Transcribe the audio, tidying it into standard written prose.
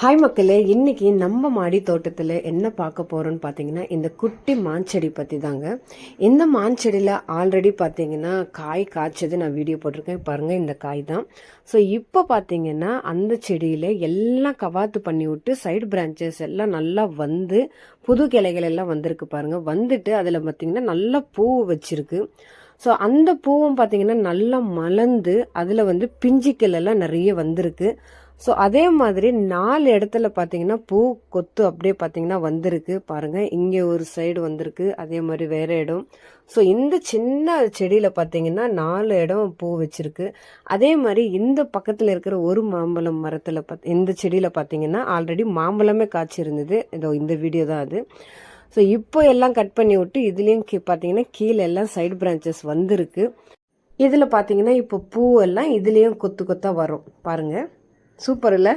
Hi மக்களே, இன்னைக்கு நம்ம மாடி தோட்டத்தில் என்ன பார்க்க போறோம்னு பார்த்தீங்கன்னா இந்த குட்டி மாஞ்செடி பற்றி தாங்க. இந்த மாஞ்செடியில் ஆல்ரெடி பார்த்தீங்கன்னா காய் காய்ச்சது நான் வீடியோ போட்டிருக்கேன் பாருங்கள். இந்த காய் தான். ஸோ இப்போ பார்த்தீங்கன்னா அந்த செடியில் எல்லாம் கவாத்து பண்ணி விட்டு சைடு பிரான்ச்சஸ் எல்லாம் நல்லா வந்து புது கிளைகள் எல்லாம் வந்திருக்கு பாருங்கள். வந்துட்டு அதில் பார்த்தீங்கன்னா நல்லா பூ வச்சிருக்கு. ஸோ அந்த பூவும் பார்த்தீங்கன்னா நல்லா மலர்ந்து அதில் வந்து பிஞ்சிக்கல் எல்லாம் நிறைய வந்திருக்கு. ஸோ அதே மாதிரி 4 இடத்துல பார்த்தீங்கன்னா பூ கொத்து அப்படியே பார்த்தீங்கன்னா வந்திருக்கு பாருங்கள். இங்கே ஒரு சைடு வந்திருக்கு, அதே மாதிரி வேறு இடம். ஸோ இந்த சின்ன செடியில் பார்த்தீங்கன்னா 4 இடம் பூ வச்சிருக்கு. அதே மாதிரி இந்த பக்கத்தில் இருக்கிற ஒரு மாம்பழம் மரத்தில் இந்த செடியில் பார்த்தீங்கன்னா ஆல்ரெடி மாம்பழமே காய்ச்சிருந்தது. இதோ இந்த வீடியோ தான் அது. ஸோ இப்போ எல்லாம் கட் பண்ணி விட்டு இதுலேயும் பார்த்தீங்கன்னா கீழே எல்லாம் சைடு பிரான்ச்சஸ் வந்திருக்கு. இதில் பார்த்தீங்கன்னா இப்போ பூவெல்லாம் இதுலேயும் கொத்து கொத்தாக வரும் பாருங்கள். சூப்பர் இல்லை?